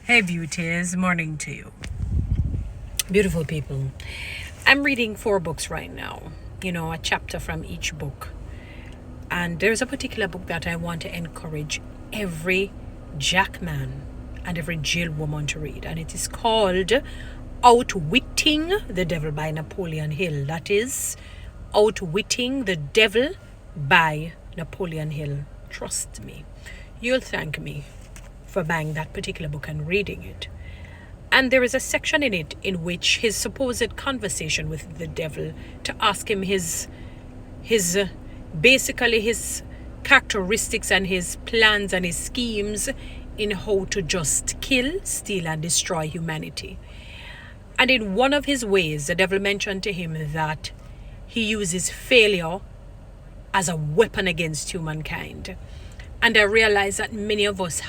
Hey beauties, morning to you. Beautiful people. I'm reading 4 books right now, a chapter from each book. And there's a particular book that I want to encourage every jackman and every jail woman to read. And it is called Outwitting the Devil by Napoleon Hill. That is Outwitting the Devil by Napoleon Hill. Trust me, you'll thank me for buying that particular book and reading it. And there is a section in it in which his supposed conversation with the devil to ask him his characteristics and his plans and his schemes in how to just kill, steal, and destroy humanity. And in one of his ways, the devil mentioned to him that he uses failure as a weapon against humankind. And I realize that many of us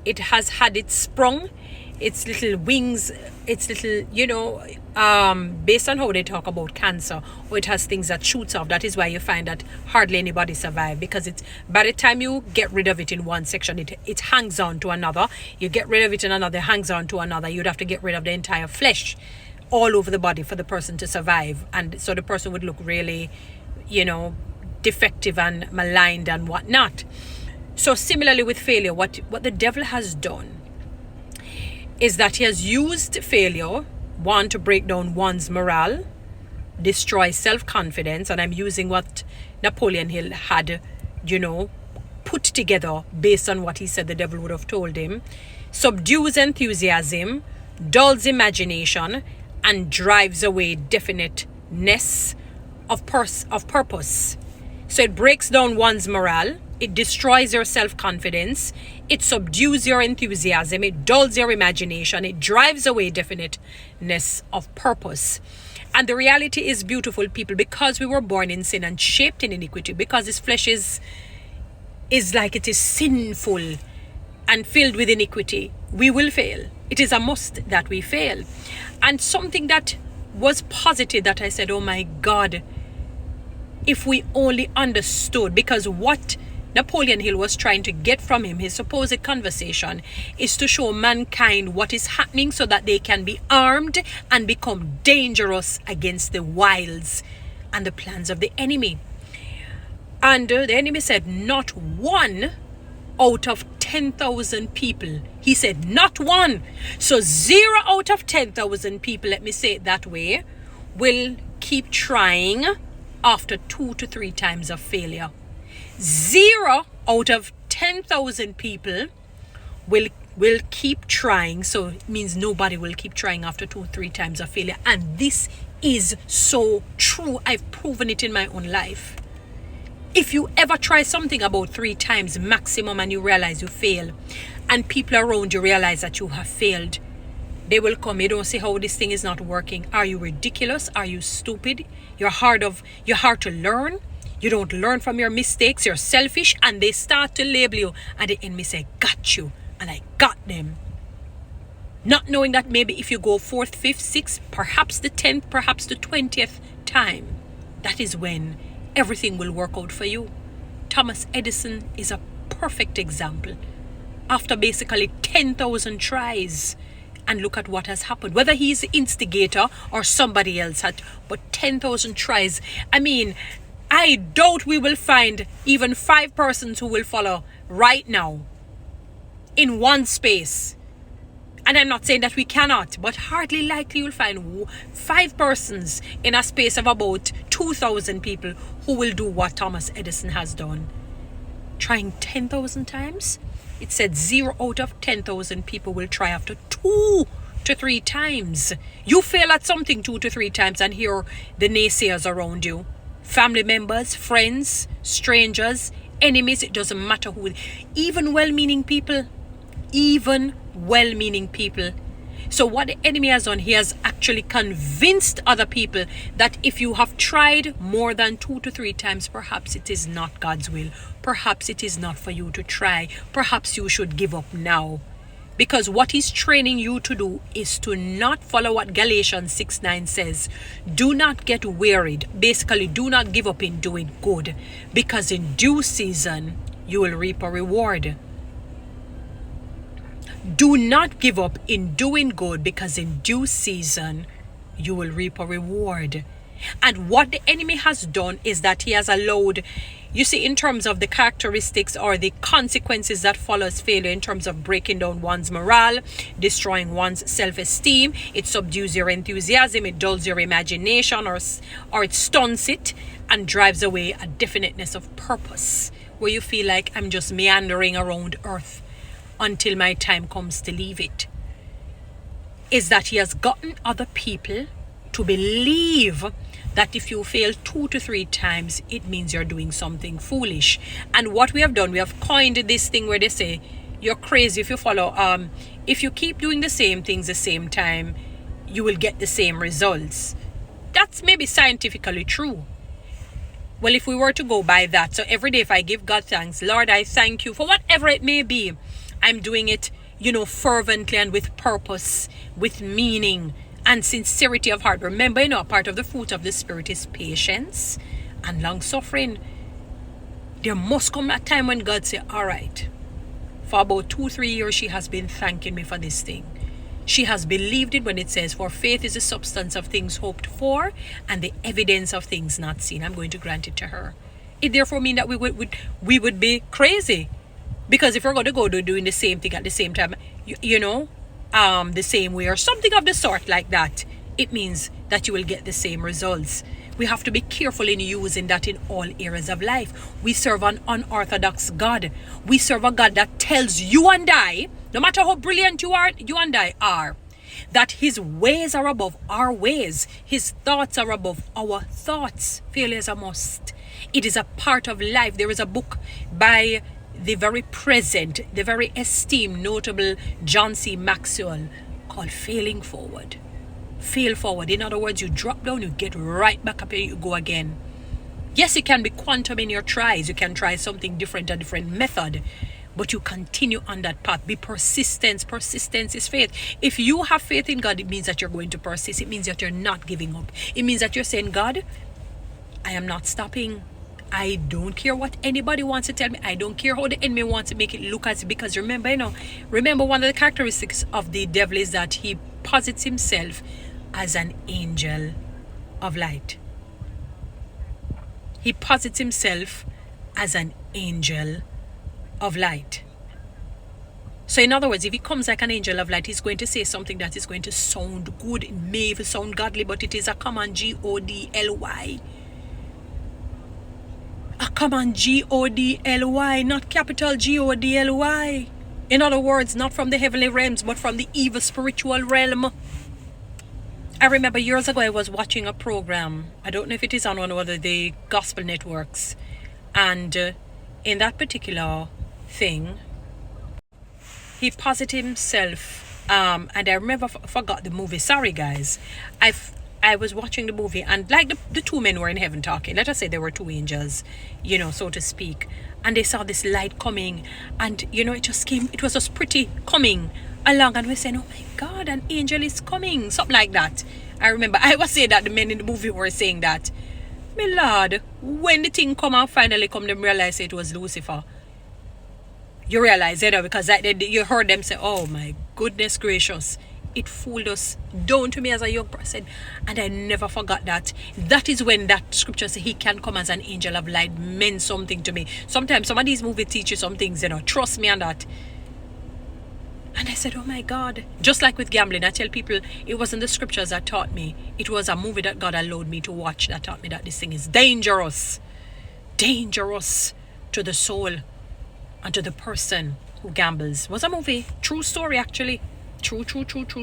it has had its sprung, its little wings, its little, based on how they talk about cancer, or it has things that shoots off. That is why you find that hardly anybody survive, because it's by the time you get rid of it in one section, it hangs on to another. You get rid of it in another, it hangs on to another. You'd have to get rid of the entire flesh all over the body for the person to survive. And so the person would look really, defective and maligned and whatnot. So similarly with failure, what the devil has done is that he has used failure, one, to break down one's morale, destroy self-confidence, and I'm using what Napoleon Hill had, put together based on what he said the devil would have told him, subdues enthusiasm, dulls imagination, and drives away definiteness of purpose. So it breaks down one's morale, it destroys your self-confidence, it subdues your enthusiasm, it dulls your imagination, it drives away definiteness of purpose. And the reality is, beautiful people, because we were born in sin and shaped in iniquity, because this flesh is like it is sinful and filled with iniquity, we will fail. It is a must that we fail. And something that was positive that I said, oh my God, if we only understood, because what Napoleon Hill was trying to get from him, his supposed conversation, is to show mankind what is happening so that they can be armed and become dangerous against the wiles and the plans of the enemy. And the enemy said, not one out of 10,000 people. He said, not one. So 0 out of 10,000 people, let me say it that way, will keep trying after 2 to 3 times of failure. 0 out of 10,000 people will keep trying. So it means nobody will keep trying after 2 or 3 times of failure. And this is so true. I've proven it in my own life. If you ever try something about 3 times maximum and you realize you fail, and people around you realize that you have failed, they will come. You don't say how this thing is not working. Are you ridiculous? Are you stupid? You're hard to learn. You don't learn from your mistakes. You're selfish. And they start to label you. And the enemy say, got you. And I got them. Not knowing that maybe if you go 4th, 5th, 6th, perhaps the 10th, perhaps the 20th time, that is when everything will work out for you. Thomas Edison is a perfect example. After basically 10,000 tries, and look at what has happened. Whether he's the instigator or somebody else had, but 10,000 tries. I mean, I doubt we will find even 5 persons who will follow right now in one space. And I'm not saying that we cannot, but hardly likely you'll find 5 persons in a space of about 2,000 people who will do what Thomas Edison has done. Trying 10,000 times? It said 0 out of 10,000 people will try after 2 to 3 times. You fail at something 2 to 3 times, and here are the naysayers around you. Family members, friends, strangers, enemies, it doesn't matter who. Even well-meaning people. So what the enemy has done, he has actually convinced other people that if you have tried more than 2 to 3 times, perhaps it is not God's will. Perhaps it is not for you to try. Perhaps you should give up now. Because what he's training you to do is to not follow what Galatians 6:9 says. Do not get wearied. Basically, do not give up in doing good. Because in due season, you will reap a reward. Do not give up in doing good, because in due season you will reap a reward. And what the enemy has done is that he has allowed, you see, in terms of the characteristics or the consequences that follows failure, in terms of breaking down one's morale, destroying one's self-esteem, it subdues your enthusiasm, it dulls your imagination, or it stunts it and drives away a definiteness of purpose, where you feel like, I'm just meandering around earth until my time comes to leave it. Is that he has gotten other people to believe that if you fail 2 to 3 times, it means you're doing something foolish. And what we have done, we have coined this thing where they say, you're crazy if you follow, if you keep doing the same things the same time, you will get the same results. That's maybe scientifically true. Well, if we were to go by that, so every day if I give God thanks, Lord, I thank you for whatever it may be, I'm doing it, fervently and with purpose, with meaning and sincerity of heart. Remember, part of the fruit of the Spirit is patience and long suffering. There must come a time when God say, all right, for about 2-3 years, she has been thanking me for this thing. She has believed it when it says, for faith is the substance of things hoped for and the evidence of things not seen. I'm going to grant it to her. It therefore means that we would be crazy. Because if we're going to go to doing the same thing at the same time, the same way or something of the sort like that, it means that you will get the same results. We have to be careful in using that in all areas of life. We serve an unorthodox God. We serve a God that tells you and I, no matter how brilliant you and I are, that his ways are above our ways. His thoughts are above our thoughts. Failure is a must. It is a part of life. There is a book by the very present, the very esteemed, notable John C. Maxwell called Failing Forward. Fail forward. In other words, you drop down, you get right back up and you go again. Yes, it can be quantum in your tries. You can try something different, a different method, but you continue on that path. Be persistent. Persistence is faith. If you have faith in God, it means that you're going to persist. It means that you're not giving up. It means that you're saying, God, I am not stopping. I don't care what anybody wants to tell me. I don't care how the enemy wants to make it look as, because remember one of the characteristics of the devil is that he posits himself as an angel of light. He posits himself as an angel of light. So in other words, if he comes like an angel of light, he's going to say something that is going to sound good. It may even sound godly, but it is a common Godly. A common Godly, not capital Godly. In other words, not from the heavenly realms, but from the evil spiritual realm. I remember years ago I was watching a program. I don't know if it is on one of the gospel networks. And in that particular thing, he posited himself. And I remember forgot the movie. Sorry, guys. I was watching the movie, and like the two men were in heaven talking. Let us say there were two angels, so to speak. And they saw this light coming, and it just came. It was just pretty coming along, and we're saying, oh my God, an angel is coming, something like that. I remember I was saying that the men in the movie were saying that. My Lord, when the thing come and finally come, them realize it was Lucifer. You realize it, because you heard them say, oh my goodness gracious, it fooled us down to me as a young person. And I never forgot that. That is when that scripture says he can come as an angel of light meant something to me. Sometimes some of these movies teach you some things, trust me on that. And I said, oh my God. Just like with gambling, I tell people it wasn't the scriptures that taught me. It was a movie that God allowed me to watch that taught me that this thing is dangerous. Dangerous to the soul and to the person who gambles. It was a movie. True story, actually. True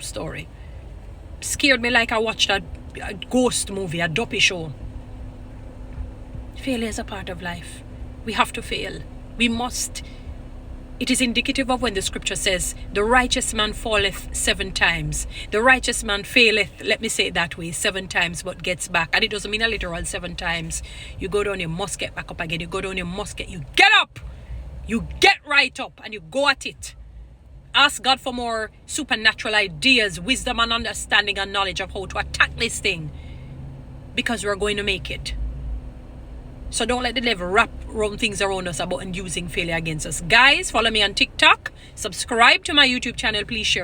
story. Scared me like I watched a ghost movie, a dopey show. Failure is a part of life. We have to fail. We must. It is indicative of when the scripture says, the righteous man falleth 7 times. The righteous man faileth, let me say it that way, 7 times, but gets back. And it doesn't mean a literal 7 times. You go down, you must get back up again. You go down, you must you get up. You get right up and you go at it. Ask God for more supernatural ideas, wisdom and understanding and knowledge of how to attack this thing. Because we're going to make it. So don't let the devil things around us about and using failure against us. Guys, follow me on TikTok. Subscribe to my YouTube channel. Please share.